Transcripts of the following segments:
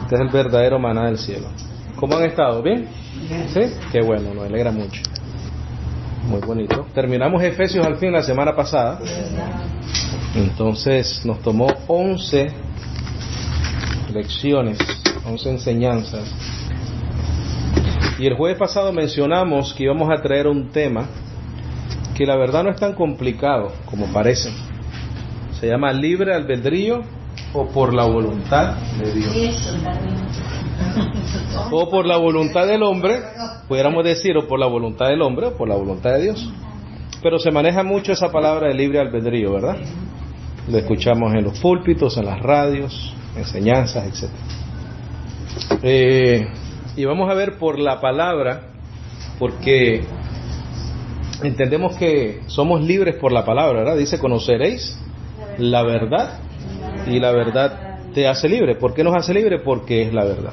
Este es el verdadero maná del cielo. ¿Cómo han estado? ¿Bien? ¿Sí? Qué bueno, nos alegra mucho. Muy bonito. Terminamos Efesios al fin la semana pasada. Entonces nos tomó 11 lecciones, 11 enseñanzas. Y el jueves pasado mencionamos que íbamos a traer un tema que la verdad no es tan complicado como parece. Se llama libre albedrío o por la voluntad de Dios. O por la voluntad del hombre, pudiéramos decir, o por la voluntad del hombre o por la voluntad de Dios. Pero se maneja mucho esa palabra de libre albedrío, ¿verdad? Lo escuchamos en los púlpitos, en las radios, enseñanzas, etc. Y vamos a ver por la palabra, porque entendemos que somos libres por la palabra, ¿verdad? Dice, conoceréis la verdad y la verdad te hace libre. ¿Por qué nos hace libre? Porque es la verdad.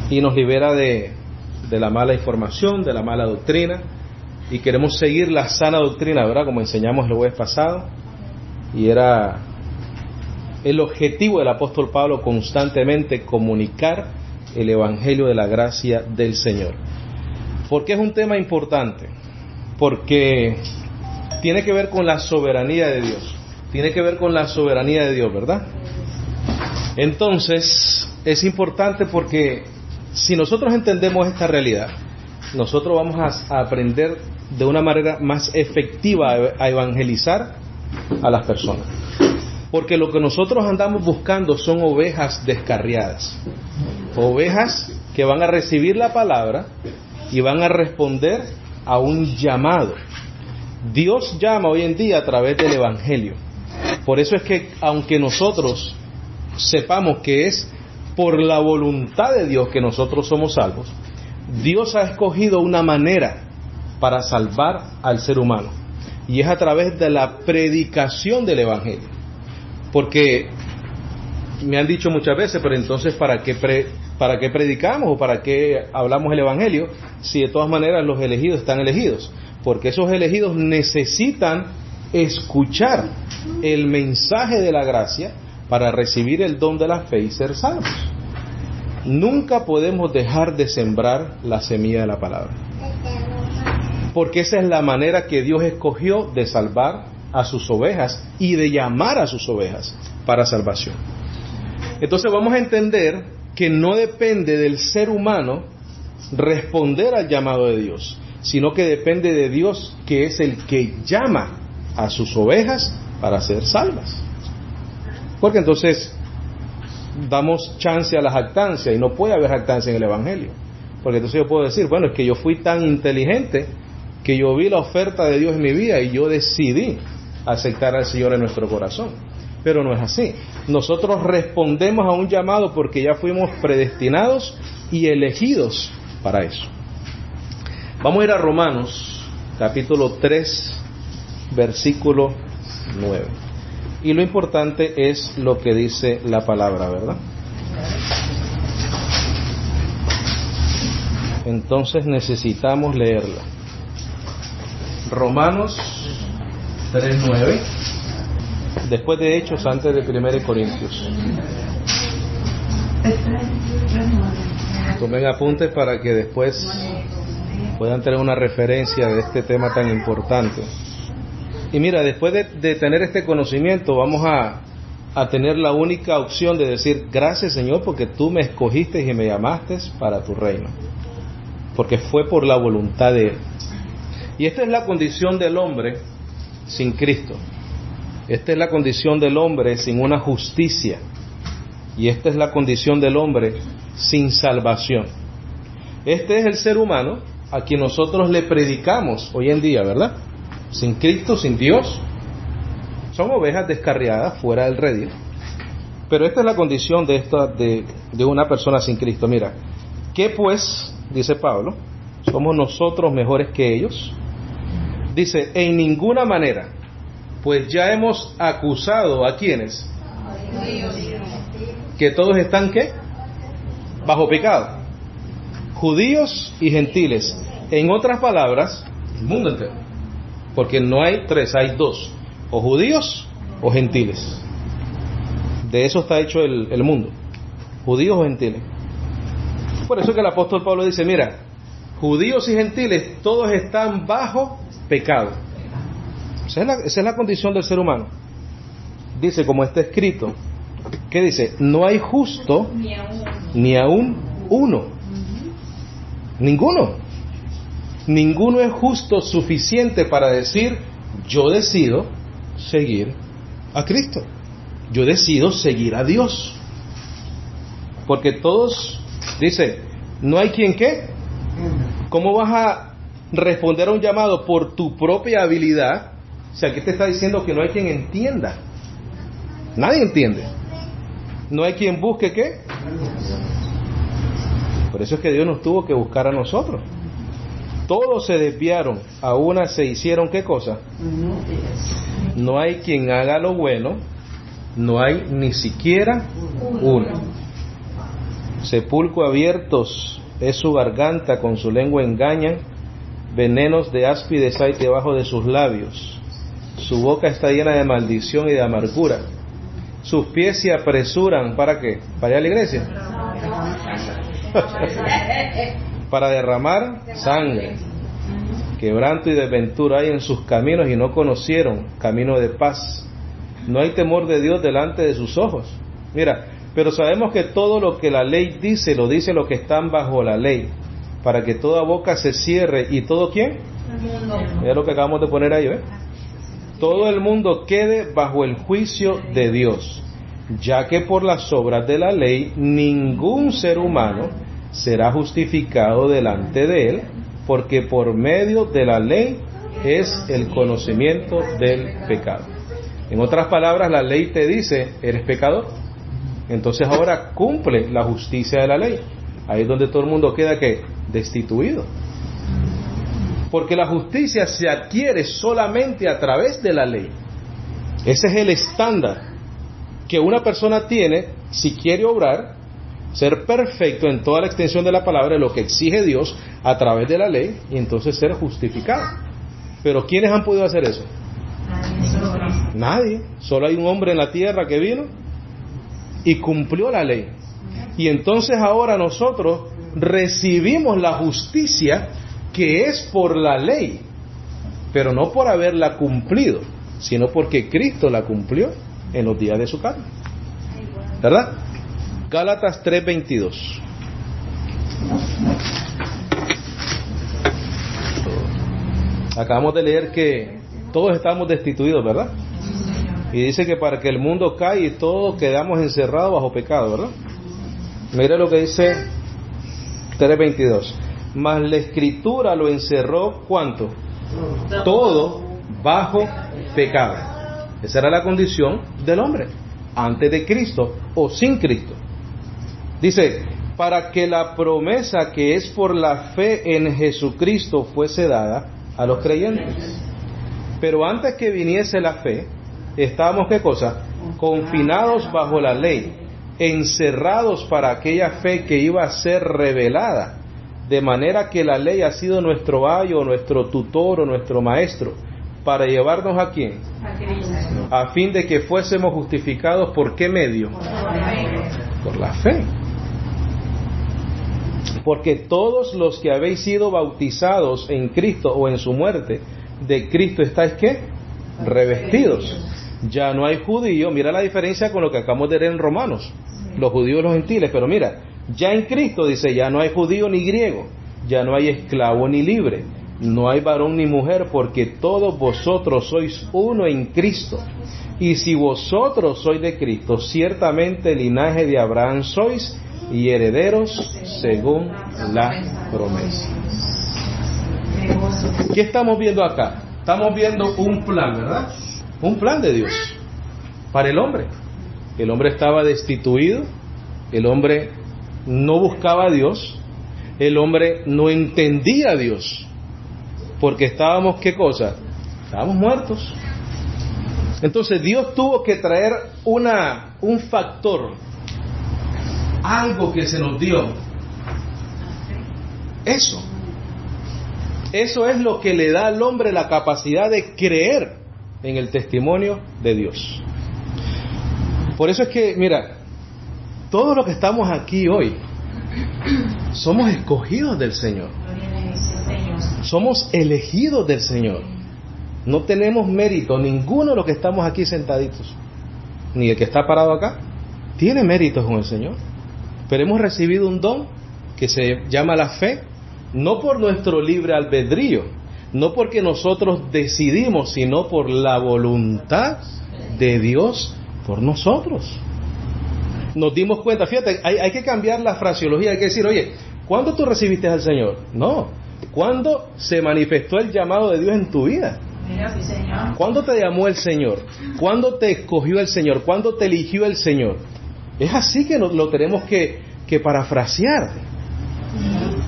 Y nos libera de la mala información, de la mala doctrina, y queremos seguir la sana doctrina, ¿verdad? Como enseñamos el jueves pasado, y era el objetivo del apóstol Pablo constantemente comunicar el evangelio de la gracia del Señor. ¿Por qué es un tema importante? Porque tiene que ver con la soberanía de Dios. Tiene que ver con la soberanía de Dios, ¿verdad? Entonces, es importante porque si nosotros entendemos esta realidad, nosotros vamos a aprender de una manera más efectiva a evangelizar a las personas. Porque lo que nosotros andamos buscando son ovejas descarriadas. Ovejas que van a recibir la palabra y van a responder a un llamado. Dios llama hoy en día a través del evangelio. Por eso es que aunque nosotros sepamos que es por la voluntad de Dios que nosotros somos salvos, Dios ha escogido una manera para salvar al ser humano, y es a través de la predicación del evangelio. Porque me han dicho muchas veces, pero entonces ¿para qué predicamos o para qué hablamos el evangelio si de todas maneras los elegidos están elegidos? Porque esos elegidos necesitan escuchar el mensaje de la gracia para recibir el don de la fe y ser salvos. Nunca podemos dejar de sembrar la semilla de la palabra, porque esa es la manera que Dios escogió de salvar a sus ovejas y de llamar a sus ovejas para salvación. Entonces vamos a entender que no depende del ser humano responder al llamado de Dios, sino que depende de Dios, que es el que llama a sus ovejas para ser salvas. Porque entonces damos chance a la jactancia, y no puede haber jactancia en el evangelio. Porque entonces yo puedo decir, bueno, es que yo fui tan inteligente que yo vi la oferta de Dios en mi vida y yo decidí aceptar al Señor en nuestro corazón. Pero no es así. Nosotros respondemos a un llamado porque ya fuimos predestinados y elegidos para eso. Vamos a ir a Romanos, capítulo 3, versículo 9. Y lo importante es lo que dice la palabra, ¿verdad? Entonces necesitamos leerla. Romanos 3:9, después de Hechos, antes de 1 Corintios. Tomen apuntes para que después puedan tener una referencia de este tema tan importante. Y mira, después de tener este conocimiento, vamos a tener la única opción de decir, gracias Señor, porque tú me escogiste y me llamaste para tu reino, porque fue por la voluntad de Él. Y esta es la condición del hombre sin Cristo. Esta es la condición del hombre sin una justicia. Y esta es la condición del hombre sin salvación. Este es el ser humano a quien nosotros le predicamos hoy en día, ¿verdad? Sin Cristo, sin Dios, son ovejas descarriadas fuera del redil. Pero esta es la condición de una persona sin Cristo. Mira, ¿qué pues? Dice Pablo, ¿somos nosotros mejores que ellos? Dice, en ninguna manera, pues ya hemos acusado a quienes, que todos están ¿qué? Bajo pecado, judíos y gentiles. En otras palabras, el mundo entero, porque no hay tres, hay dos, o judíos o gentiles. De eso está hecho el mundo. judíos o gentiles. Por eso que el apóstol Pablo dice, mira, judíos y gentiles, todos están bajo pecado. Esa es la condición del ser humano. Dice, como está escrito, ¿qué dice? No hay justo ni aún uno. Ninguno. Ninguno es justo suficiente para decir, yo decido seguir a Cristo. Yo decido seguir a Dios. Porque todos, dice, no hay quien qué. ¿Cómo vas a responder a un llamado por tu propia habilidad? O sea, aquí te está diciendo que no hay quien entienda. Nadie entiende. No hay quien busque qué. Por eso es que Dios nos tuvo que buscar a nosotros. Todos se desviaron, a una se hicieron ¿qué cosa? No hay quien haga lo bueno, no hay ni siquiera uno. Sepulcro abiertos es su garganta, con su lengua engañan, venenos de áspides hay debajo de sus labios. Su boca está llena de maldición y de amargura. Sus pies se apresuran, ¿para qué? ¿Para ir a la iglesia? Para derramar sangre. Quebranto y desventura hay en sus caminos y no conocieron camino de paz. No hay temor de Dios delante de sus ojos. Mira, pero sabemos que todo lo que la ley dice, lo dice los que están bajo la ley, para que toda boca se cierre y todo ¿quién? Mira lo que acabamos de poner ahí, ¿eh? Todo el mundo quede bajo el juicio de Dios, ya que por las obras de la ley ningún ser humano será justificado delante de él, porque por medio de la ley es el conocimiento del pecado. En otras palabras, la ley te dice, eres pecador. Entonces ahora cumple la justicia de la ley. Ahí es donde todo el mundo queda ¿qué? Destituido. Porque la justicia se adquiere solamente a través de la ley. Ese es el estándar que una persona tiene si quiere obrar, ser perfecto en toda la extensión de la palabra, lo que exige Dios a través de la ley, y entonces ser justificado. Pero ¿quiénes han podido hacer eso? Nadie. Solo hay un hombre en la tierra que vino y cumplió la ley. Y entonces ahora nosotros recibimos la justicia que es por la ley, pero no por haberla cumplido, sino porque Cristo la cumplió en los días de su carne. ¿Verdad? Gálatas 3:22. Acabamos de leer que todos estamos destituidos, ¿verdad? Y dice que para que el mundo caiga y todos quedamos encerrados bajo pecado, ¿verdad? Mira lo que dice 3:22. Mas la Escritura lo encerró, ¿cuánto? Todo bajo pecado. Esa era la condición del hombre, antes de Cristo o sin Cristo. Dice, para que la promesa que es por la fe en Jesucristo fuese dada a los creyentes. Pero antes que viniese la fe, estábamos, ¿qué cosa? Confinados bajo la ley, encerrados para aquella fe que iba a ser revelada. De manera que la ley ha sido nuestro ayo, nuestro tutor o nuestro maestro, para llevarnos ¿a quién? A Cristo. A fin de que fuésemos justificados, ¿por qué medio? Por la fe. Porque todos los que habéis sido bautizados en Cristo o en su muerte, de Cristo estáis ¿qué? Revestidos. Ya no hay judío. Mira la diferencia con lo que acabamos de leer en Romanos, los judíos y los gentiles. Pero mira, ya en Cristo dice, ya no hay judío ni griego, ya no hay esclavo ni libre, no hay varón ni mujer, porque todos vosotros sois uno en Cristo. Y si vosotros sois de Cristo, ciertamente linaje de Abraham sois y herederos según la promesa. ¿Qué estamos viendo acá? Estamos viendo un plan, ¿verdad? Un plan de Dios para el hombre. El hombre estaba destituido, el hombre no buscaba a Dios, el hombre no entendía a Dios, porque estábamos, ¿qué cosa? Estábamos muertos. Entonces Dios tuvo que traer un factor, algo que se nos dio. Eso es lo que le da al hombre la capacidad de creer en el testimonio de Dios. Por eso es que, mira, Todos los que estamos aquí hoy somos escogidos del Señor. Somos elegidos del Señor. No tenemos mérito, ninguno de los que estamos aquí sentaditos, ni el que está parado acá, tiene méritos con el Señor. Pero hemos recibido un don que se llama la fe, no por nuestro libre albedrío, no porque nosotros decidimos, sino por la voluntad de Dios por nosotros. Nos dimos cuenta, fíjate, hay que cambiar la fraseología, hay que decir, oye, ¿cuándo tú recibiste al Señor? No, ¿cuándo se manifestó el llamado de Dios en tu vida? ¿Cuándo te llamó el Señor? ¿Cuándo te escogió el Señor? ¿Cuándo te eligió el Señor? Es así que lo tenemos que parafrasear.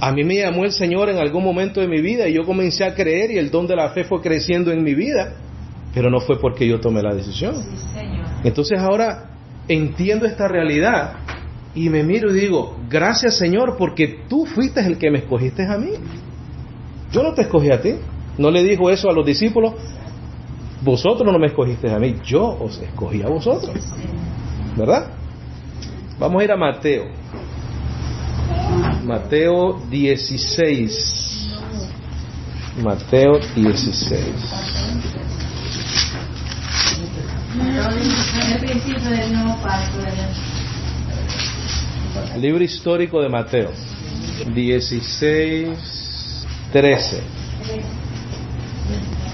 A mí me llamó el Señor en algún momento de mi vida y yo comencé a creer y el don de la fe fue creciendo en mi vida, pero no fue porque yo tomé la decisión. Entonces ahora entiendo esta realidad y me miro y digo, gracias Señor, porque tú fuiste el que me escogiste a mí. Yo no te escogí a ti. No le dijo eso a los discípulos, vosotros no me escogiste a mí, yo os escogí a vosotros, ¿verdad? Vamos a ir a Mateo 16. Mateo 16. Libro histórico de Mateo 16:13.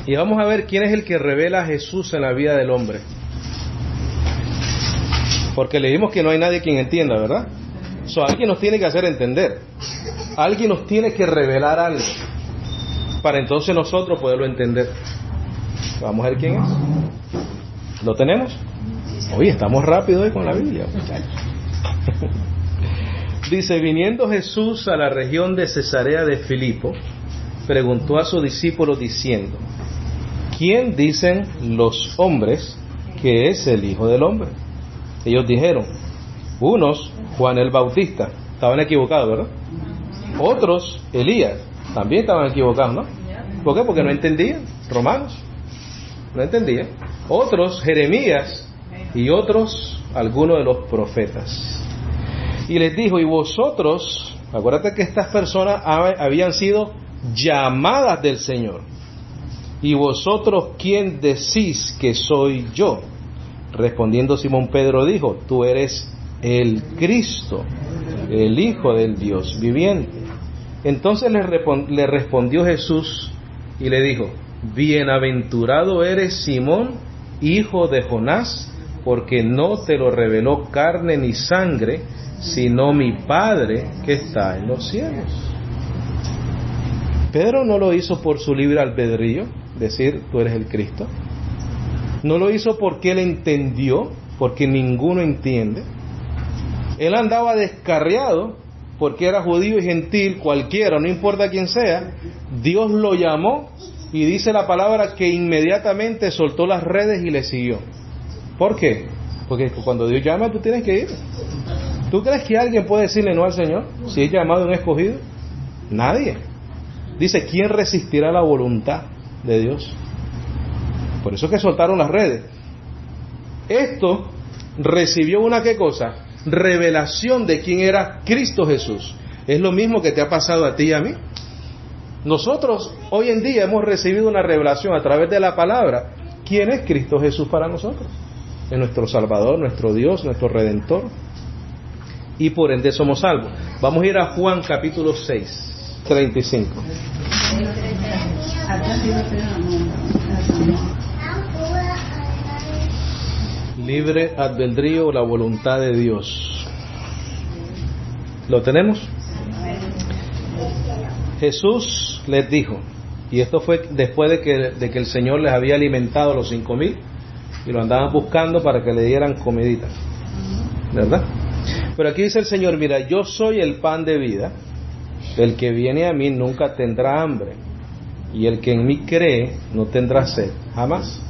Y vamos a ver quién es el que revela a Jesús en la vida del hombre. Porque leímos que no hay nadie quien entienda, ¿verdad? Alguien nos tiene que hacer entender. Alguien nos tiene que revelar algo para entonces nosotros poderlo entender. Vamos a ver quién es. ¿Lo tenemos? Oye, estamos rápidos hoy con la Biblia, muchachos. Dice, viniendo Jesús a la región de Cesarea de Filipo, preguntó a sus discípulos diciendo, ¿quién dicen los hombres que es el Hijo del Hombre? Ellos dijeron, unos, Juan el Bautista, estaban equivocados, ¿verdad? Otros, Elías, también estaban equivocados, ¿no? ¿Por qué? Porque no entendían, romanos, no entendían. Otros, Jeremías, y otros, algunos de los profetas. Y les dijo, y vosotros, acuérdate que estas personas habían sido llamadas del Señor. ¿Y vosotros quién decís que soy yo? Respondiendo Simón Pedro dijo, tú eres el Cristo, el Hijo del Dios viviente. Entonces le respondió Jesús y le dijo, bienaventurado eres Simón, hijo de Jonás, porque no te lo reveló carne ni sangre, sino mi Padre que está en los cielos. Pedro no lo hizo por su libre albedrío, decir, tú eres el Cristo. No lo hizo porque él entendió, porque ninguno entiende. Él andaba descarriado, porque era judío y gentil, cualquiera, no importa quién sea. Dios lo llamó y dice la palabra que inmediatamente soltó las redes y le siguió. ¿Por qué? Porque cuando Dios llama, tú tienes que ir. ¿Tú crees que alguien puede decirle no al Señor si es llamado y no escogido? Nadie. Dice, ¿quién resistirá la voluntad de Dios? Por eso es que soltaron las redes. Esto recibió una ¿qué cosa? Revelación de quién era Cristo Jesús. Es lo mismo que te ha pasado a ti y a mí. Nosotros hoy en día hemos recibido una revelación a través de la palabra. ¿Quién es Cristo Jesús para nosotros? Es nuestro Salvador, nuestro Dios, nuestro Redentor. Y por ende somos salvos. Vamos a ir a Juan capítulo 6, 35. Libre albedrío, la voluntad de Dios. ¿Lo tenemos? Jesús les dijo, y esto fue después de que el Señor les había alimentado a los 5,000 y lo andaban buscando para que le dieran comidita, ¿verdad? Pero aquí dice el Señor, mira, yo soy el pan de vida, el que viene a mí nunca tendrá hambre, y el que en mí cree no tendrá sed, jamás.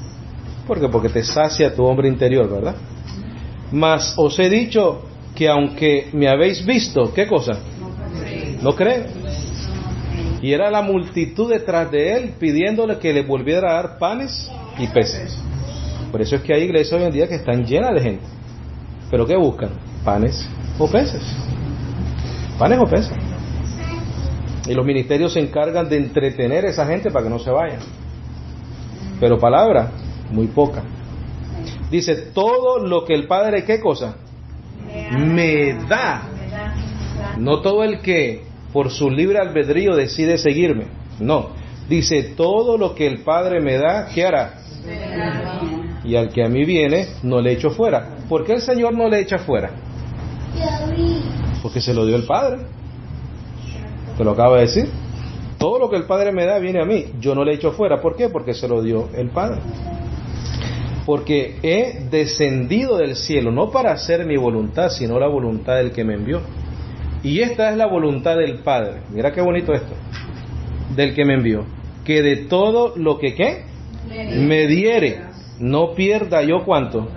¿Por qué? Porque te sacia tu hombre interior, ¿verdad? Mas os he dicho que aunque me habéis visto, ¿qué cosa? No creen. Y era la multitud detrás de él pidiéndole que le volviera a dar panes y peces. Por eso es que hay iglesias hoy en día que están llenas de gente. ¿Pero qué buscan? Panes o peces. Panes o peces. Y los ministerios se encargan de entretener a esa gente para que no se vayan. Pero palabra, muy poca. Dice, todo lo que el Padre, ¿qué cosa? Me da. No todo el que por su libre albedrío decide seguirme. No. Dice, todo lo que el Padre me da, ¿qué hará? Y al que a mí viene, no le echo fuera. ¿Por qué el Señor no le echa fuera? Porque se lo dio el Padre. Te lo acabo de decir. Todo lo que el Padre me da viene a mí. Yo no le echo fuera. ¿Por qué? Porque se lo dio el Padre. Porque he descendido del cielo, no para hacer mi voluntad, sino la voluntad del que me envió. Y esta es la voluntad del Padre. Mira qué bonito esto. Del que me envió. Que de todo lo que, ¿qué? Me diere, no pierda yo, ¿cuánto?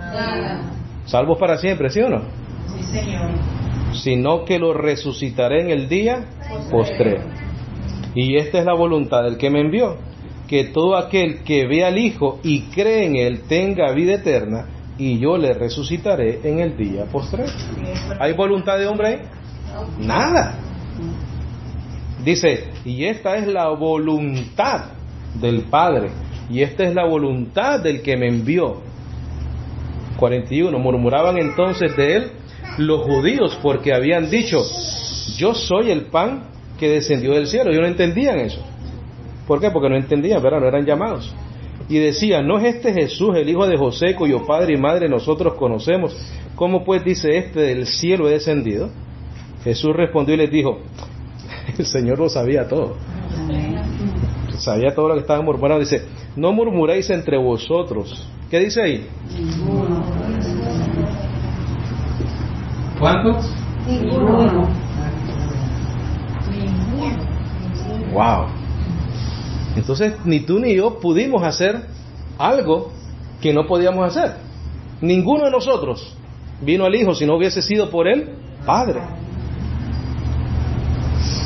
Salvos para siempre, ¿sí o no? Sí, Señor. Sino que lo resucitaré en el día postrero. Y esta es la voluntad del que me envió, que todo aquel que ve al Hijo y cree en Él tenga vida eterna, y yo le resucitaré en el día postrero. ¿Hay voluntad de hombre ahí? Nada. Dice, y esta es la voluntad del Padre, y esta es la voluntad del que me envió. 41. Murmuraban entonces de él los judíos, porque habían dicho, yo soy el pan que descendió del cielo. Ellos no entendían eso. ¿Por qué? Porque no entendían, ¿verdad? No eran llamados. Y decían, ¿no es este Jesús el hijo de José, cuyo padre y madre nosotros conocemos? ¿Cómo pues dice este, del cielo he descendido? Jesús respondió y les dijo, el Señor lo sabía todo. Sabía todo lo que estaban murmurando. Dice, no murmuréis entre vosotros. ¿Qué dice ahí? ¿Cuántos? Ninguno. Wow. Entonces ni tú ni yo pudimos hacer algo que no podíamos hacer. Ninguno de nosotros vino al Hijo si no hubiese sido por el Padre.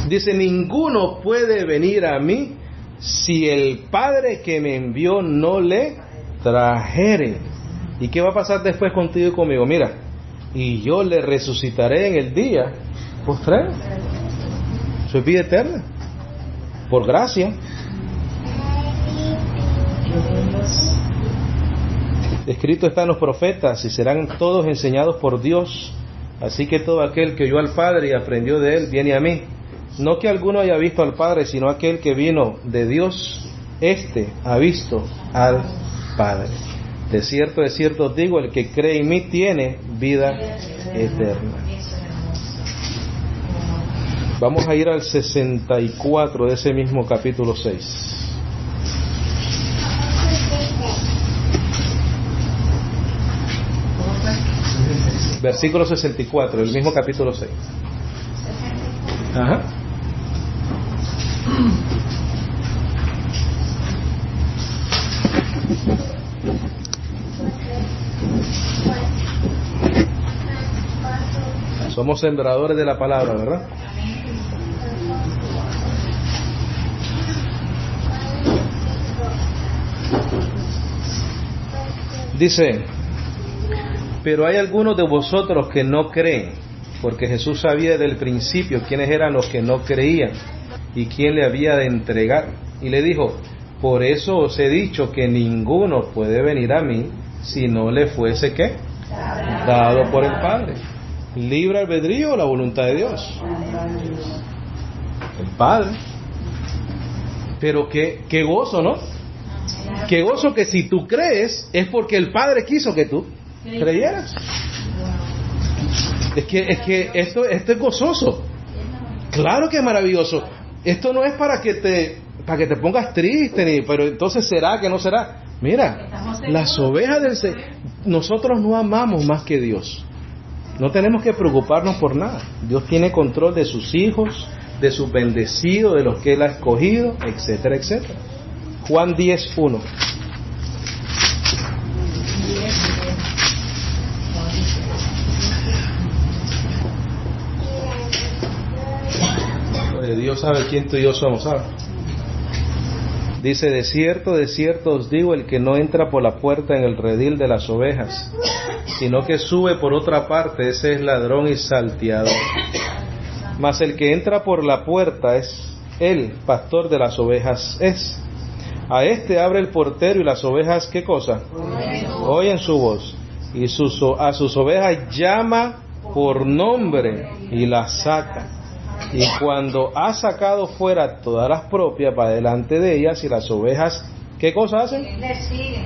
Dice, ninguno puede venir a mí si el Padre que me envió no le trajere. ¿Y qué va a pasar después contigo y conmigo? Mira, y yo le resucitaré en el día postrero. Soy vida eterna, por gracia. Escrito está en los profetas, y serán todos enseñados por Dios. Así que todo aquel que oyó al Padre y aprendió de él, viene a mí. No que alguno haya visto al Padre, sino aquel que vino de Dios, éste ha visto al Padre. De cierto os digo, el que cree en mí tiene vida eterna. Vamos a ir al 64 de ese mismo capítulo 6. Versículo 64, el mismo capítulo 6. Ajá. Somos sembradores de la palabra, ¿verdad? Dice, pero hay algunos de vosotros que no creen, porque Jesús sabía desde el principio quiénes eran los que no creían y quién le había de entregar. Y le dijo, por eso os he dicho que ninguno puede venir a mí si no le fuese, ¿qué? Dado por el Padre. Libre albedrío o la voluntad de Dios. El Padre. Pero qué gozo, ¿no? Qué gozo que si tú crees es porque el Padre quiso que tú creyeras. Es que esto es gozoso. Claro que es maravilloso. Esto no es para que te pongas triste, pero entonces será que no será. Mira, las ovejas del Señor, nosotros no amamos más que Dios. No tenemos que preocuparnos por nada. Dios tiene control de sus hijos, de sus bendecidos, de los que Él ha escogido, etcétera, etcétera. Juan 10:1. Dios sabe quién tú y yo somos, ¿sabes? Dice, de cierto os digo, el que no entra por la puerta en el redil de las ovejas, sino que sube por otra parte, ese es ladrón y salteador. Mas el que entra por la puerta es el pastor de las ovejas es. A este abre el portero y las ovejas, ¿qué cosa? Oyen su voz. Y a sus ovejas llama por nombre y las saca. Y cuando ha sacado fuera todas las propias, va delante de ellas, y las ovejas, ¿qué cosa hacen?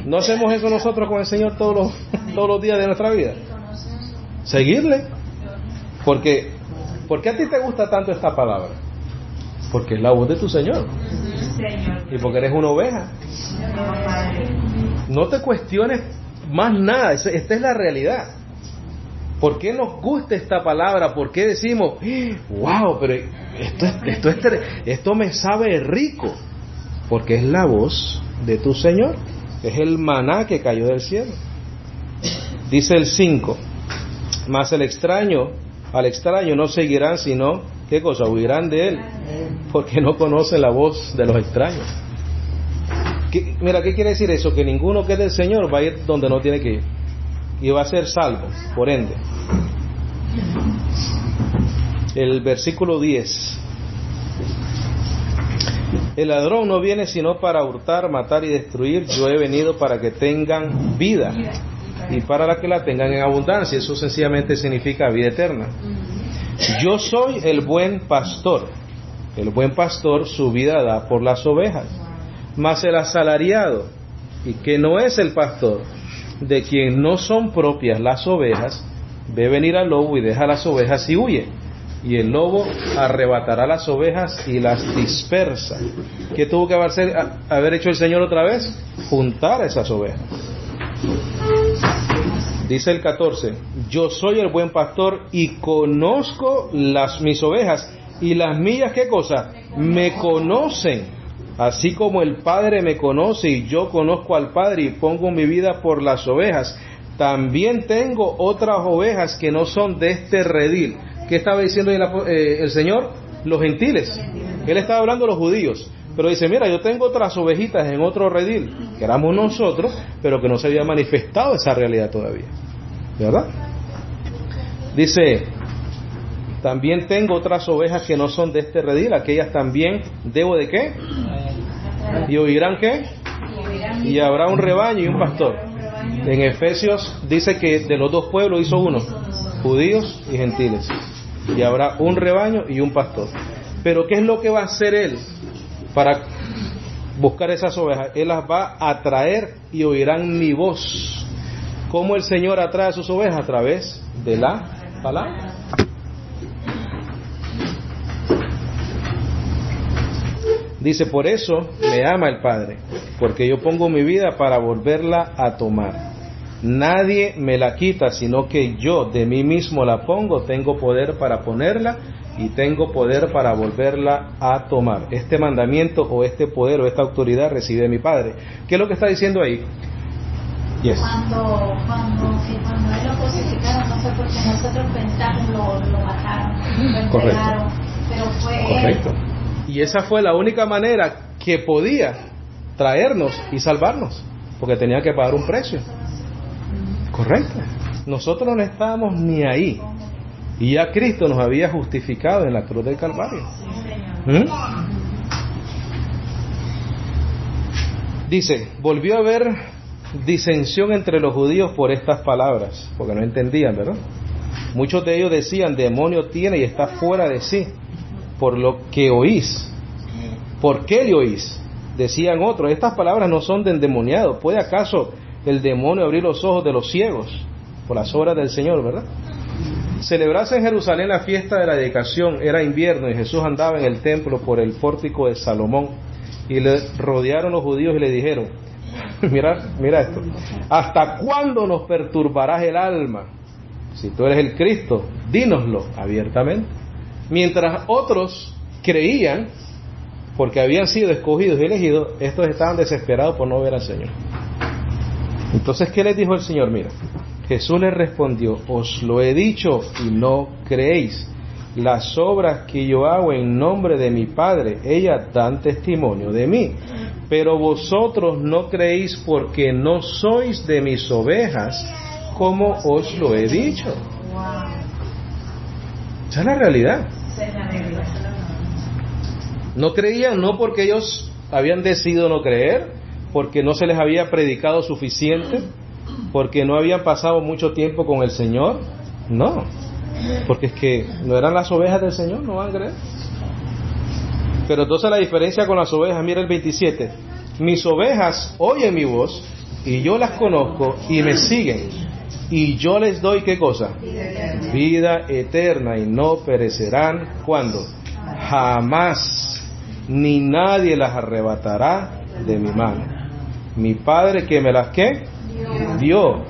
¿No hacemos eso nosotros con el Señor todos los días de nuestra vida? Seguirle. ¿Por qué a ti te gusta tanto esta palabra? Porque es la voz de tu Señor. Y porque eres una oveja. No te cuestiones más nada, esta es la realidad. ¿Por qué nos gusta esta palabra? ¿Por qué decimos, wow, pero esto me sabe rico? Porque es la voz de tu Señor, es el maná que cayó del cielo. Dice el 5, mas al extraño no seguirán, sino, ¿qué cosa? Huirán de él, porque no conocen la voz de los extraños. Mira, ¿qué quiere decir eso? Que ninguno que es del Señor va a ir donde no tiene que ir, y va a ser salvo, por ende. El versículo 10. El ladrón no viene sino para hurtar, matar y destruir. Yo he venido para que tengan vida, y para que la tengan en abundancia. Eso sencillamente significa vida eterna. Yo soy el buen pastor. El buen pastor su vida da por las ovejas. Mas el asalariado, y que no es el pastor, de quien no son propias las ovejas, ve venir al lobo y deja las ovejas y huye. Y el lobo arrebatará las ovejas y las dispersa. ¿Qué tuvo que haber hecho el Señor otra vez? Juntar a esas ovejas. Dice el 14, yo soy el buen pastor y conozco mis ovejas, y las mías, ¿qué cosa? Me conocen. Así como el Padre me conoce y yo conozco al Padre y pongo mi vida por las ovejas, también tengo otras ovejas que no son de este redil. ¿Qué estaba diciendo el Señor? Los gentiles. Él estaba hablando de los judíos, pero dice, mira, yo tengo otras ovejitas en otro redil, que éramos nosotros, pero que no se había manifestado esa realidad todavía, ¿verdad? Dice, también tengo otras ovejas que no son de este redil, aquellas también debo de ¿qué? ¿Y oirán qué? Y habrá un rebaño y un pastor. En Efesios dice que de los dos pueblos hizo uno, judíos y gentiles. Y habrá un rebaño y un pastor. Pero ¿qué es lo que va a hacer él para buscar esas ovejas? Él las va a traer y oirán mi voz. ¿Cómo el Señor atrae a sus ovejas? A través de la palabra. Dice, por eso me ama el Padre, porque yo pongo mi vida para volverla a tomar. Nadie me la quita, sino que yo de mí mismo la pongo. Tengo poder para ponerla y tengo poder para volverla a tomar. Este mandamiento o este poder o esta autoridad recibe de mi Padre. ¿Qué es lo que está diciendo ahí? Yes. Cuando él lo crucificaron, no fue porque nosotros pensamos, lo mataron, lo entregaron, pero fue correcto. él. Y esa fue la única manera que podía traernos y salvarnos, porque tenía que pagar un precio. Correcto. Nosotros no estábamos ni ahí, y ya Cristo nos había justificado en la cruz del Calvario. Dice, volvió a haber disensión entre los judíos por estas palabras, porque no entendían, ¿verdad? Muchos de ellos decían, demonio tiene y está fuera de sí, por lo que oís. ¿Por qué le oís? Decían otros, estas palabras no son de endemoniado. ¿Puede acaso el demonio abrir los ojos de los ciegos? Por las obras del Señor, ¿verdad? Celebrase en Jerusalén la fiesta de la dedicación. Era invierno y Jesús andaba en el templo por el pórtico de Salomón. Y le rodearon los judíos y le dijeron, mira esto, ¿hasta cuándo nos perturbarás el alma? Si tú eres el Cristo, dínoslo abiertamente. Mientras otros creían, porque habían sido escogidos y elegidos, estos estaban desesperados por no ver al Señor. Entonces, ¿qué les dijo el Señor? Mira, Jesús les respondió, os lo he dicho y no creéis. Las obras que yo hago en nombre de mi Padre, ellas dan testimonio de mí. Pero vosotros no creéis porque no sois de mis ovejas, como os lo he dicho. Esa es la realidad. No creían, no porque ellos habían decidido no creer, porque no se les había predicado suficiente, porque no habían pasado mucho tiempo con el Señor. No, porque es que no eran las ovejas del Señor, no van a creer. Pero entonces la diferencia con las ovejas, mira el 27. Mis ovejas oyen mi voz y yo las conozco y me siguen. Y yo les doy, ¿qué cosa? Vida eterna, y no perecerán. ¿Cuándo? Jamás, ni nadie las arrebatará de mi mano. Mi Padre que me las, ¿qué? Dio,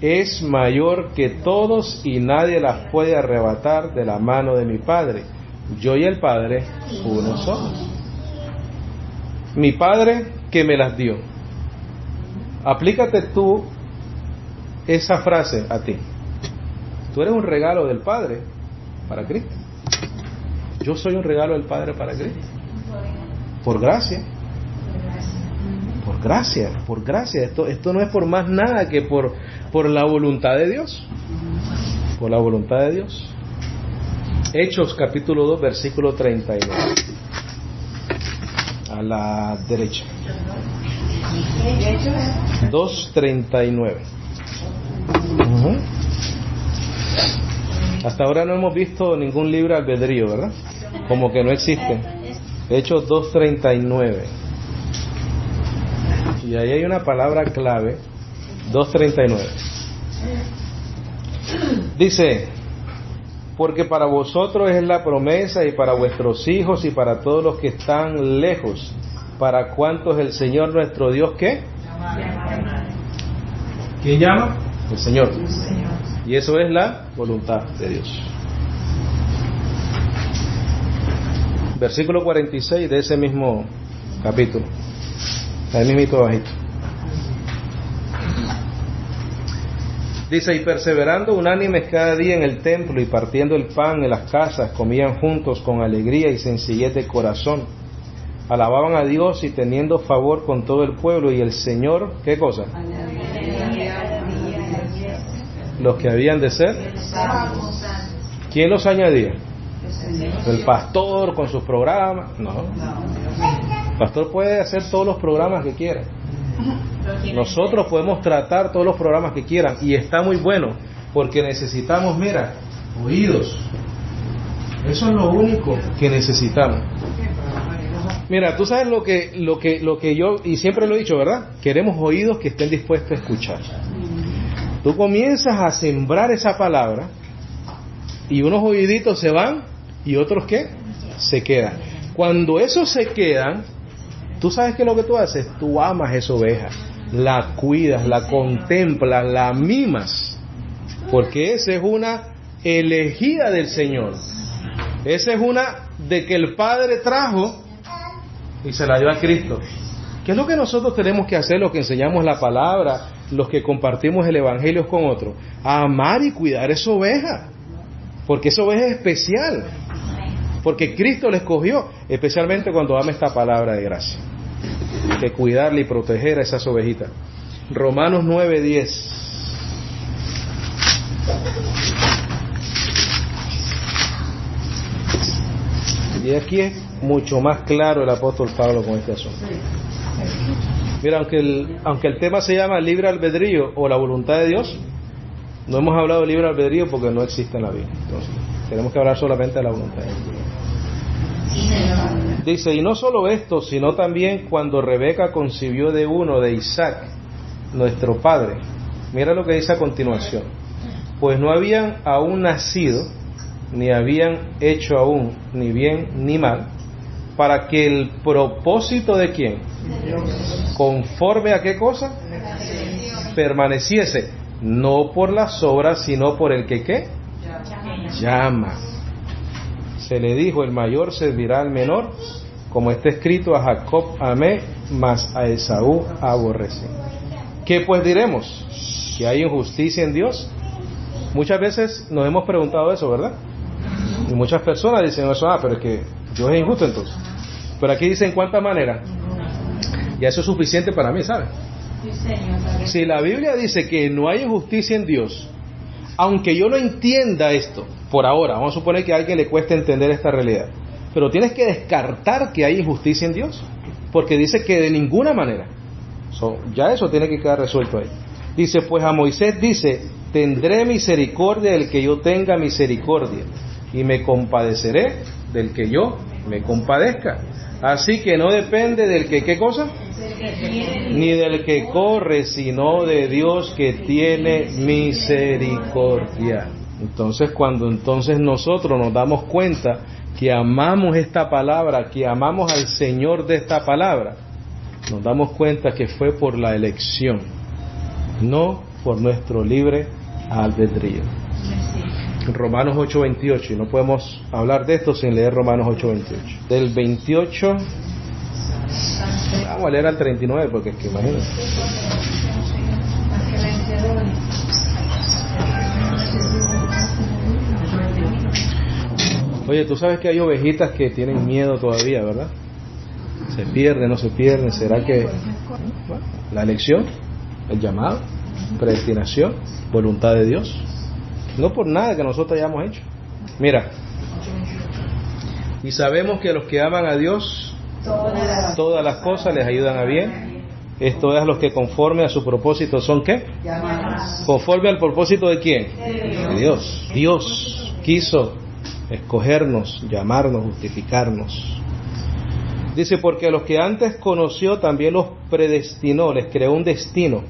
es mayor que todos y nadie las puede arrebatar de la mano de mi Padre. Yo y el Padre uno somos. Mi Padre que me las dio. Aplícate tú esa frase a ti. Tú eres un regalo del Padre para Cristo. Yo soy un regalo del Padre para Cristo. Por gracia. Por gracia, por gracia. Esto no es por más nada que por la voluntad de Dios. Por la voluntad de Dios. Hechos capítulo 2, versículo 39. A la derecha. 2:39. Hasta ahora no hemos visto ningún libre albedrío, ¿verdad? Como que no existe. Hechos 2:39. Y ahí hay una palabra clave. 2:39. Dice: porque para vosotros es la promesa, y para vuestros hijos, y para todos los que están lejos, para cuantos el Señor nuestro Dios, ¿qué? ¿Quién llama? El Señor. Y eso es la voluntad de Dios. Versículo 46 de ese mismo capítulo. Ahí mismito bajito. Dice: y perseverando unánimes cada día en el templo y partiendo el pan en las casas, comían juntos con alegría y sencillez de corazón. Alababan a Dios y teniendo favor con todo el pueblo, y el Señor, ¿qué cosa? Los que habían de ser. ¿Quién los añadía? El pastor con sus programas. No. El pastor puede hacer todos los programas que quiera. Nosotros podemos tratar todos los programas que quieran, y está muy bueno, porque necesitamos, mira, oídos. Eso es lo único que necesitamos. Mira, tú sabes lo que yo, y siempre lo he dicho, ¿verdad? Queremos oídos que estén dispuestos a escuchar. Tú comienzas a sembrar esa palabra, y unos oíditos se van, y otros, ¿qué? Se quedan. Cuando esos se quedan, tú sabes que lo que tú haces, tú amas esa oveja, la cuidas, la contemplas, la mimas, porque esa es una elegida del Señor. Esa es una de que el Padre trajo y se la dio a Cristo. ¿Qué es lo que nosotros tenemos que hacer, los que enseñamos la palabra, los que compartimos el Evangelio con otros? A amar y cuidar esa oveja, porque esa oveja es especial, porque Cristo la escogió, especialmente cuando ama esta palabra de gracia. Hay que cuidarla y proteger a esas ovejitas. Romanos 9:10. Y aquí es mucho más claro el apóstol Pablo con este asunto. Mira, aunque el tema se llama libre albedrío o la voluntad de Dios, no hemos hablado de libre albedrío porque no existe en la Biblia. Entonces, tenemos que hablar solamente de la voluntad de Dios. Dice: y no solo esto, sino también cuando Rebeca concibió de uno, de Isaac, nuestro padre. Mira lo que dice a continuación: pues no habían aún nacido, ni habían hecho aún ni bien ni mal, para que el propósito de ¿quién? Conforme a qué cosa? Permaneciese, no por las obras, sino por el que ¿qué? Llama. Se le dijo: el mayor servirá al menor, como está escrito: a Jacob amé, mas a Esaú aborrecí. ¿Qué pues diremos? ¿Que hay injusticia en Dios? Muchas veces nos hemos preguntado eso, ¿verdad? Y muchas personas dicen eso: pero es que Dios es injusto entonces. Pero aquí dicen: ¿cuántas maneras? Ya eso es suficiente para mí, ¿sabes? Sí, señor. Si la Biblia dice que no hay injusticia en Dios, aunque yo no entienda esto, por ahora, vamos a suponer que a alguien le cueste entender esta realidad, pero tienes que descartar que hay injusticia en Dios, porque dice que de ninguna manera. Ya eso tiene que quedar resuelto ahí. Dice, pues a Moisés dice, tendré misericordia del que yo tenga misericordia, y me compadeceré del que yo me compadezca. Así que no depende del que, ¿qué cosa? Ni del que corre, sino de Dios que tiene misericordia. Entonces, cuando nosotros nos damos cuenta que amamos esta palabra, que amamos al Señor de esta palabra, nos damos cuenta que fue por la elección, no por nuestro libre albedrío. Romanos 8:28, y no podemos hablar de esto sin leer Romanos 8:28. Del 28, vamos a leer al 39, porque es que imagínate. Oye, tú sabes que hay ovejitas que tienen miedo todavía, ¿verdad? Se pierden, no se pierden. ¿Será que bueno, la elección, el llamado, predestinación, voluntad de Dios? No por nada que nosotros hayamos hecho. Mira, y sabemos que a los que aman a Dios, todas las cosas les ayudan a bien. Esto es, los que conforme a su propósito son ¿qué? Conforme al propósito de ¿quién? De Dios. Dios quiso escogernos, llamarnos, justificarnos. Dice, porque a los que antes conoció también los predestinó, les creó un destino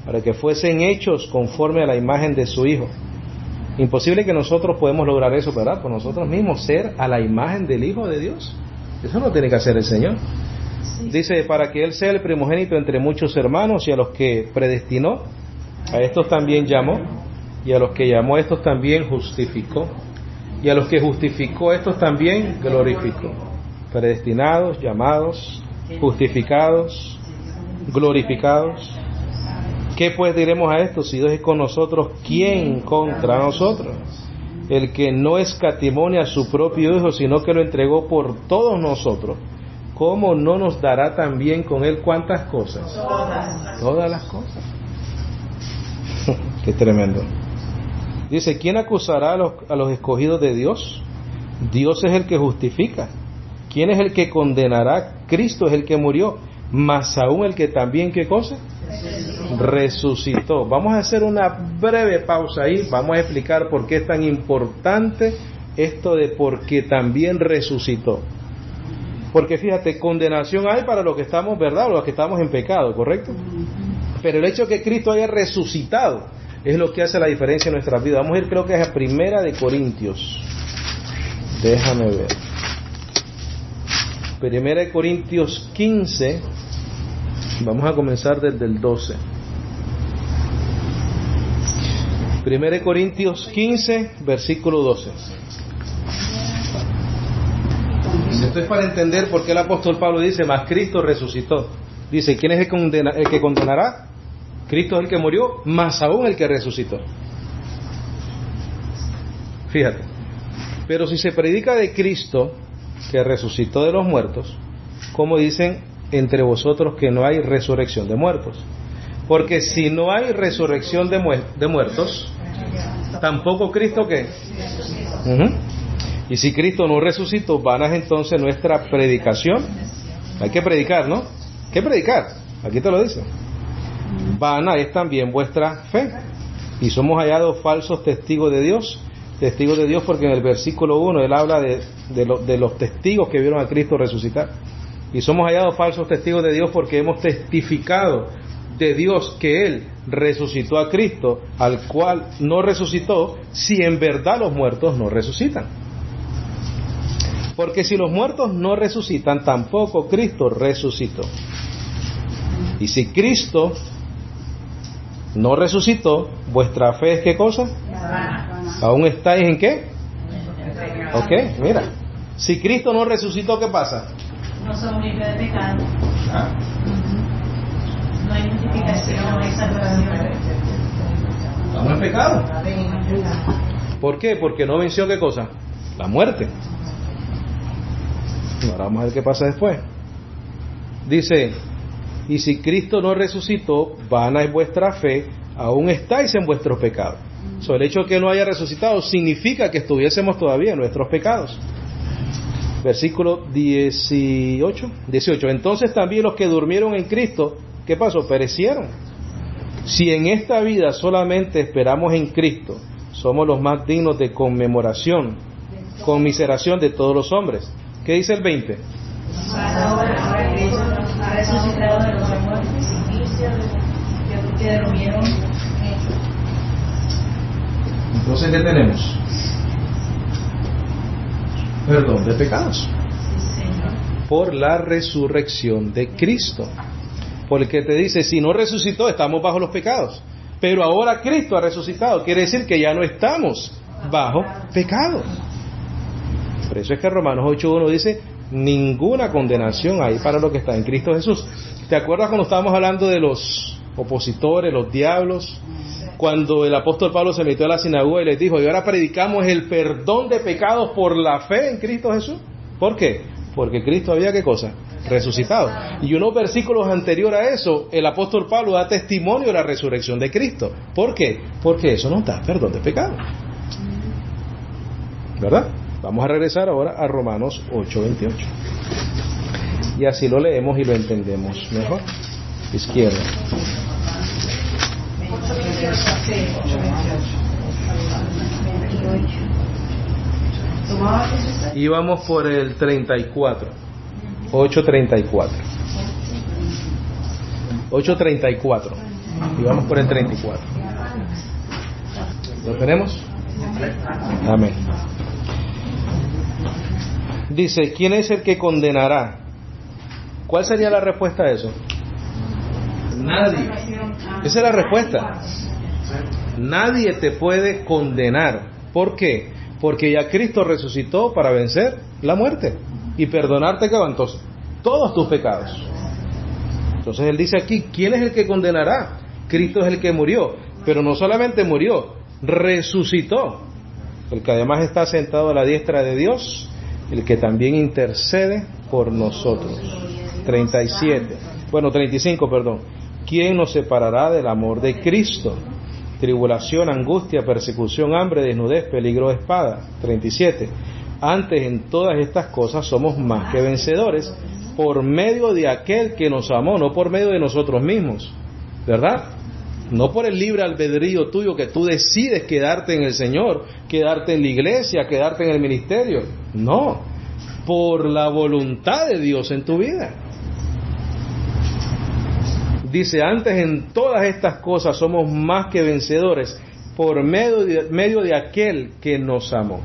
para que fuesen hechos conforme a la imagen de su Hijo. Imposible que nosotros podemos lograr eso, ¿verdad? Por nosotros mismos, ser a la imagen del Hijo de Dios. Eso lo tiene que hacer el Señor. Dice, para que Él sea el primogénito entre muchos hermanos, y a los que predestinó, a estos también llamó, y a los que llamó, a estos también justificó, y a los que justificó, a estos también glorificó. Predestinados, llamados, justificados, glorificados. ¿Qué pues diremos a esto? Si Dios es con nosotros, ¿quién contra nosotros? El que no escatimó a su propio Hijo, sino que lo entregó por todos nosotros, ¿cómo no nos dará también con Él cuántas cosas? Todas las cosas. Qué tremendo. Dice, ¿quién acusará a los escogidos de Dios? Dios es el que justifica. ¿Quién es el que condenará? Cristo es el que murió, más aún el que también, ¿qué cosa? Resucitó. Vamos a hacer una breve pausa ahí, vamos a explicar por qué es tan importante esto de porque también resucitó. Porque fíjate, condenación hay para los que estamos, ¿verdad? Los que estamos en pecado, ¿correcto? Pero el hecho de que Cristo haya resucitado es lo que hace la diferencia en nuestras vidas. Vamos a ir, creo que es a 1 Corintios. Déjame ver. 1 Corintios 15. Vamos a comenzar desde el 12. 1 Corintios 15, versículo 12. Esto es para entender por qué el apóstol Pablo dice, mas Cristo resucitó. Dice, ¿quién es el que condenará? Cristo es el que murió, más aún el que resucitó. Fíjate. Pero si se predica de Cristo, que resucitó de los muertos, ¿cómo dicen entre vosotros que no hay resurrección de muertos? Porque si no hay resurrección de muertos, tampoco Cristo ¿qué? Y si Cristo no resucitó, vana es entonces nuestra predicación. Hay que predicar, ¿no? ¿Qué predicar? Aquí te lo dice. Vana es también vuestra fe. Y somos hallados falsos testigos de Dios. Testigos de Dios porque en el versículo 1 él habla de los testigos que vieron a Cristo resucitar. Y somos hallados falsos testigos de Dios porque hemos testificado de Dios que Él resucitó a Cristo, al cual no resucitó, si en verdad los muertos no resucitan. Porque si los muertos no resucitan, tampoco Cristo resucitó. Y si Cristo no resucitó, vuestra fe es ¿qué cosa? ¿Aún estáis en qué? Ok, mira. Si Cristo no resucitó, ¿qué pasa? No somos libres de pecado. No hay justificación, no hay salvación. Estamos en pecado. ¿Por qué? Porque no venció ¿qué cosa? La muerte. Ahora vamos a ver qué pasa después. Dice, Y si Cristo no resucitó, vana es vuestra fe, aún estáis en vuestros pecados. El hecho de que no haya resucitado significa que estuviésemos todavía en nuestros pecados. Versículo 18. Entonces también los que durmieron en Cristo, ¿qué pasó? Perecieron. Si en esta vida solamente esperamos en Cristo, somos los más dignos de conmiseración de todos los hombres. ¿Qué dice el 20? Ahora Cristo ha resucitado de los muertos y que durmieron. Entonces, ¿qué tenemos? Perdón de pecados. Por la resurrección de Cristo. Porque te dice, si no resucitó, estamos bajo los pecados. Pero ahora Cristo ha resucitado. Quiere decir que ya no estamos bajo pecado. Por eso es que Romanos 8.1 dice, ninguna condenación hay para lo que está en Cristo Jesús. ¿Te acuerdas cuando estábamos hablando de los opositores, los diablos? Cuando el apóstol Pablo se metió a la sinagoga y les dijo, y ahora predicamos el perdón de pecados por la fe en Cristo Jesús. ¿Por qué? Porque Cristo había, ¿qué cosa? Resucitado. Y unos versículos anteriores a eso, el apóstol Pablo da testimonio de la resurrección de Cristo. ¿Por qué? Porque eso nos da perdón de pecados. ¿Verdad? Vamos a regresar ahora a Romanos 8:28. Y así lo leemos y lo entendemos mejor. Izquierda. Y vamos por el 34. 8:34. 8:34. Y vamos por el 34. ¿Lo tenemos? Amén. Dice, ¿quién es el que condenará? ¿Cuál sería la respuesta a eso? Nadie. Esa es la respuesta. Nadie te puede condenar. ¿Por qué? Porque ya Cristo resucitó para vencer la muerte y perdonarte todos tus pecados. Entonces él dice aquí, ¿quién es el que condenará? Cristo es el que murió, pero no solamente murió, resucitó, el que además está sentado a la diestra de Dios, el que también intercede por nosotros. 35, perdón. ¿Quién nos separará del amor de Cristo? Tribulación, angustia, persecución, hambre, desnudez, peligro de espada. 37. Antes en todas estas cosas somos más que vencedores por medio de aquel que nos amó, no por medio de nosotros mismos, ¿verdad? No por el libre albedrío tuyo que tú decides quedarte en el Señor, quedarte en la iglesia, quedarte en el ministerio. No, por la voluntad de Dios en tu vida. Dice, antes en todas estas cosas somos más que vencedores por medio de aquel que nos amó.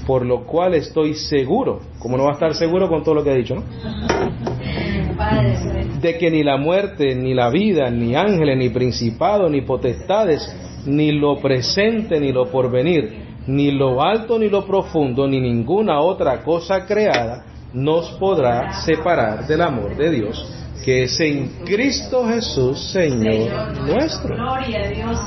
Por lo cual estoy seguro, ¿cómo no va a estar seguro con todo lo que ha dicho, no? De que ni la muerte, ni la vida, ni ángeles, ni principados, ni potestades, ni lo presente, ni lo porvenir, ni lo alto, ni lo profundo, ni ninguna otra cosa creada nos podrá separar del amor de Dios, que es en Cristo Jesús, Señor nuestro. Gloria a Dios.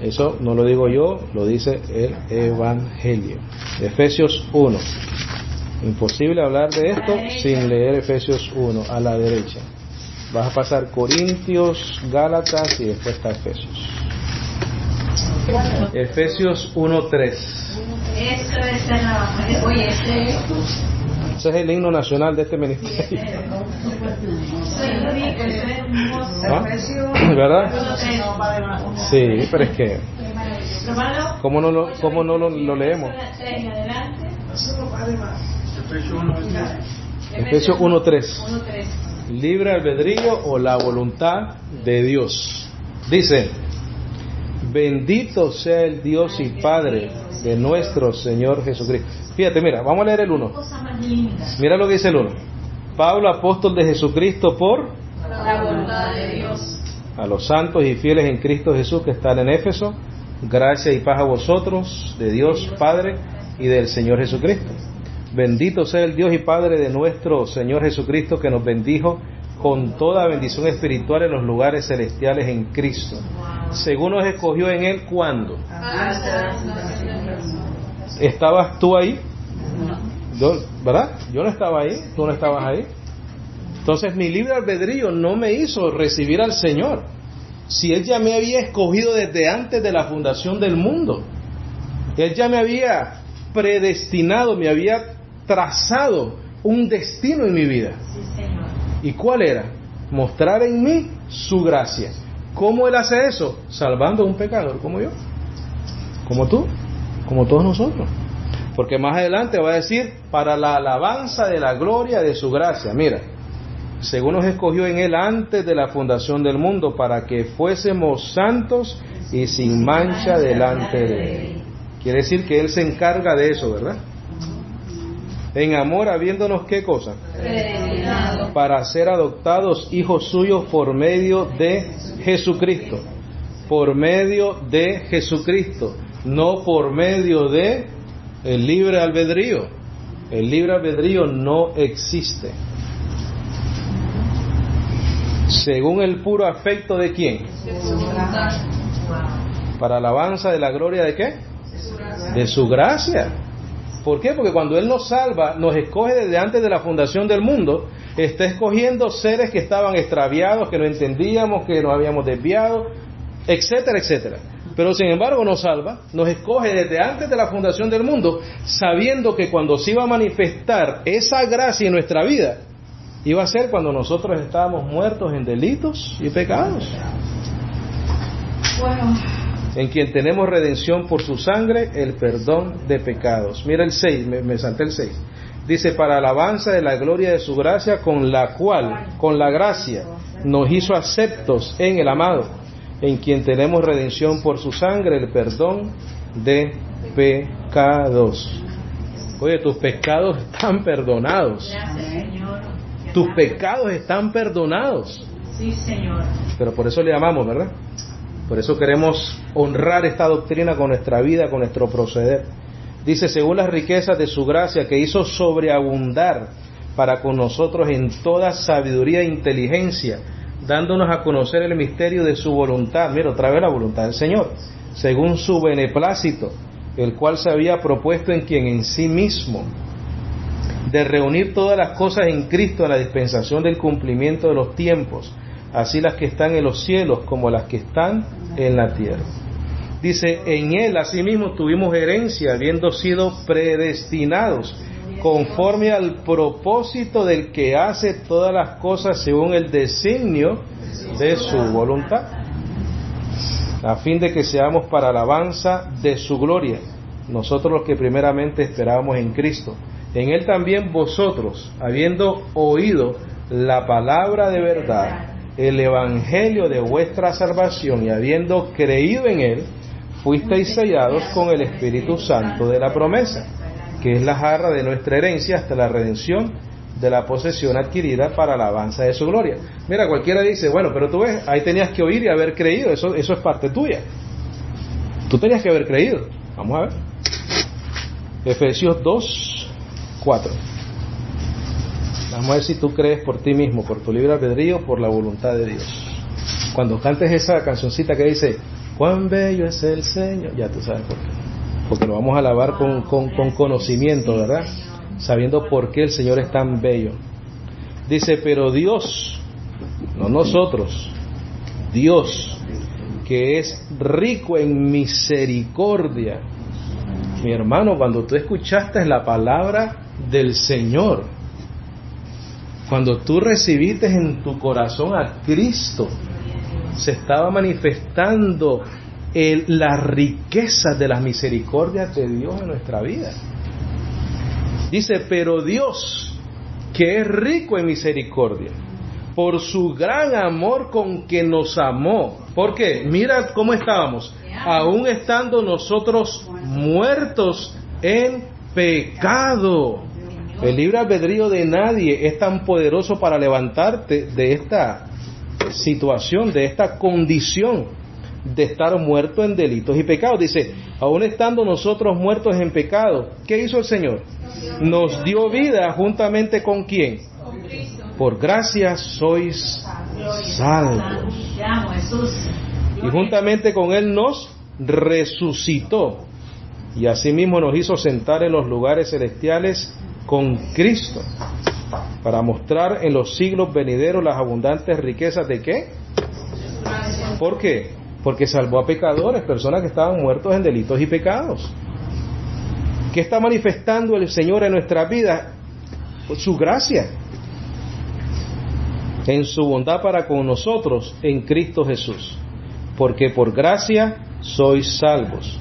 Eso no lo digo yo, lo dice el Evangelio. Efesios 1. Imposible hablar de esto sin leer Efesios 1 a la derecha. Vas a pasar Corintios, Gálatas y después está Efesios. Efesios 1:3. Esto es la... Oye, ese es el himno nacional de este ministerio. ¿Ah? ¿Verdad? Sí, pero es que ¿cómo no lo leemos? Efesios 1:3. Libre albedrío o la voluntad de Dios. Dice, bendito sea el Dios y Padre de nuestro Señor Jesucristo. Fíjate, mira, vamos a leer el 1. Mira lo que dice el 1. Pablo, apóstol de Jesucristo por la voluntad de Dios. A los santos y fieles en Cristo Jesús que están en Éfeso, gracia y paz a vosotros, de Dios Padre y del Señor Jesucristo. Bendito sea el Dios y Padre de nuestro Señor Jesucristo, que nos bendijo con toda bendición espiritual en los lugares celestiales en Cristo, según nos escogió en Él. ¿Cuándo? ¿Estabas tú ahí? Yo, ¿verdad? Yo no estaba ahí, tú no estabas ahí. Entonces mi libre albedrío no me hizo recibir al Señor. Si Él ya me había escogido desde antes de la fundación del mundo, Él ya me había predestinado, me había trazado un destino en mi vida. Sí, Señor. ¿Y cuál era? Mostrar en mí su gracia. ¿Cómo Él hace eso? Salvando a un pecador como yo, como tú, como todos nosotros. Porque más adelante va a decir, para la alabanza de la gloria de su gracia. Mira, según nos escogió en Él antes de la fundación del mundo, para que fuésemos santos y sin mancha delante de Él. Quiere decir que Él se encarga de eso, ¿verdad? En amor, habiéndonos, ¿qué cosa? Predestinado. Para ser adoptados hijos suyos por medio de Jesucristo. Por medio de Jesucristo. No por medio de el libre albedrío. El libre albedrío no existe. Según el puro afecto de ¿quién? Para alabanza de la gloria de ¿qué? De su gracia. ¿Por qué? Porque cuando Él nos salva, nos escoge desde antes de la fundación del mundo, está escogiendo seres que estaban extraviados, que no entendíamos, que nos habíamos desviado, etcétera, etcétera. Pero sin embargo nos salva, nos escoge desde antes de la fundación del mundo, sabiendo que cuando se iba a manifestar esa gracia en nuestra vida, iba a ser cuando nosotros estábamos muertos en delitos y pecados. Bueno. En quien tenemos redención por su sangre, el perdón de pecados. Mira el 6, me salté el 6. Dice, para alabanza de la gloria de su gracia, con la cual, con la gracia, nos hizo aceptos en el amado, en quien tenemos redención por su sangre, el perdón de pecados. Oye, tus pecados están perdonados. Gracias, Señor. Tus pecados están perdonados. Sí, Señor. Pero por eso le amamos, ¿verdad? Por eso queremos honrar esta doctrina con nuestra vida, con nuestro proceder. Dice, según las riquezas de su gracia, que hizo sobreabundar para con nosotros en toda sabiduría e inteligencia, dándonos a conocer el misterio de su voluntad. Mira, otra vez la voluntad del Señor. Según su beneplácito, el cual se había propuesto en quien en sí mismo, de reunir todas las cosas en Cristo en la dispensación del cumplimiento de los tiempos, así las que están en los cielos como las que están en la tierra. Dice, en Él asimismo tuvimos herencia, habiendo sido predestinados conforme al propósito del que hace todas las cosas según el designio de su voluntad, a fin de que seamos para alabanza de su gloria, nosotros los que primeramente esperábamos en Cristo. En Él también vosotros, habiendo oído la palabra de verdad, el evangelio de vuestra salvación, y habiendo creído en Él, fuisteis sellados con el Espíritu Santo de la promesa, que es la jarra de nuestra herencia hasta la redención de la posesión adquirida para alabanza de su gloria. Mira, cualquiera dice, bueno, pero tú ves, ahí tenías que oír y haber creído, eso es parte tuya. Tú tenías que haber creído. Vamos a ver. Efesios 2:4. Vamos a ver si tú crees por ti mismo, por tu libre albedrío, por la voluntad de Dios. Cuando cantes esa cancioncita que dice, cuán bello es el Señor, ya tú sabes por qué. Porque lo vamos a alabar con conocimiento, ¿verdad? Sabiendo por qué el Señor es tan bello. Dice, pero Dios, no nosotros, Dios, que es rico en misericordia. Mi hermano, cuando tú escuchaste la palabra del Señor, cuando tú recibiste en tu corazón a Cristo, se estaba manifestando la riqueza de las misericordias de Dios en nuestra vida. Dice, pero Dios, que es rico en misericordia, por su gran amor con que nos amó. ¿Por qué? Mira cómo estábamos, aún estando nosotros muertos en pecado. El libre albedrío de nadie es tan poderoso para levantarte de esta situación, de esta condición de estar muerto en delitos y pecados. Dice, aún estando nosotros muertos en pecado, ¿qué hizo el Señor? Nos dio vida juntamente con ¿quién? Con Cristo. Por gracia sois salvos. Y juntamente con Él nos resucitó y asimismo nos hizo sentar en los lugares celestiales con Cristo. para mostrar en los siglos venideros las abundantes riquezas de ¿qué? ¿Por qué? Porque salvó a pecadores, personas que estaban muertos en delitos y pecados. ¿Qué está manifestando el Señor en nuestra vida? Su gracia, en su bondad para con nosotros en Cristo Jesús. Porque por gracia sois salvos,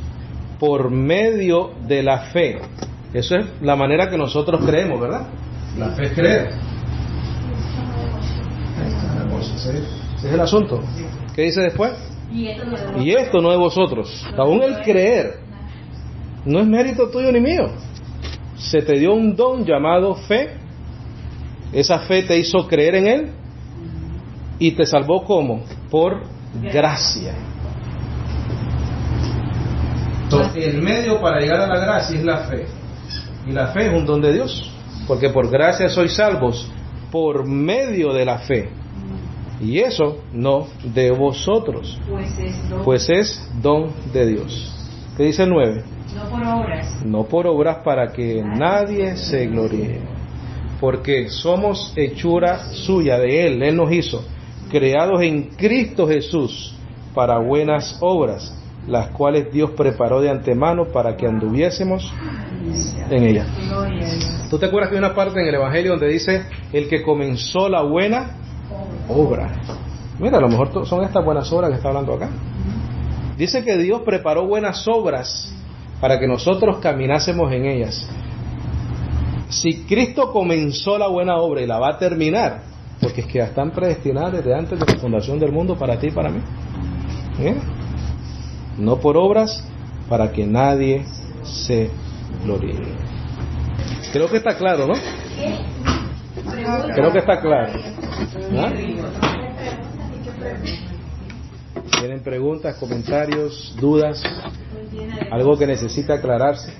por medio de la fe. Eso es la manera que nosotros creemos, ¿verdad? La fe es creer. Ese es el asunto. ¿Qué dice después? Y esto no de vosotros. Aún el creer no es mérito tuyo ni mío. Se te dio un don llamado fe. Esa fe te hizo creer en Él y te salvó ¿cómo? Por gracia. Entonces, el medio para llegar a la gracia es la fe. Y la fe es un don de Dios. Porque por gracia sois salvos por medio de la fe. Y eso no de vosotros. Pues es don de Dios. ¿Qué dice el 9? No por obras. No por obras para que nadie se gloríe. Porque somos hechura suya de Él. Él nos hizo, creados en Cristo Jesús para buenas obras, las cuales Dios preparó de antemano para que anduviésemos en ellas. ¿Tú te acuerdas que hay una parte en el Evangelio donde dice el que comenzó la buena obra? Mira, a lo mejor son estas buenas obras que está hablando acá. Dice que Dios preparó buenas obras para que nosotros caminásemos en ellas. Si Cristo comenzó la buena obra y la va a terminar, porque es que ya están predestinadas desde antes de la fundación del mundo para ti y para mí. No por obras para que nadie se gloríe. Creo que está claro, ¿no? Creo que está claro. ¿Ah? ¿Tienen preguntas, comentarios, dudas? ¿Algo que necesita aclararse?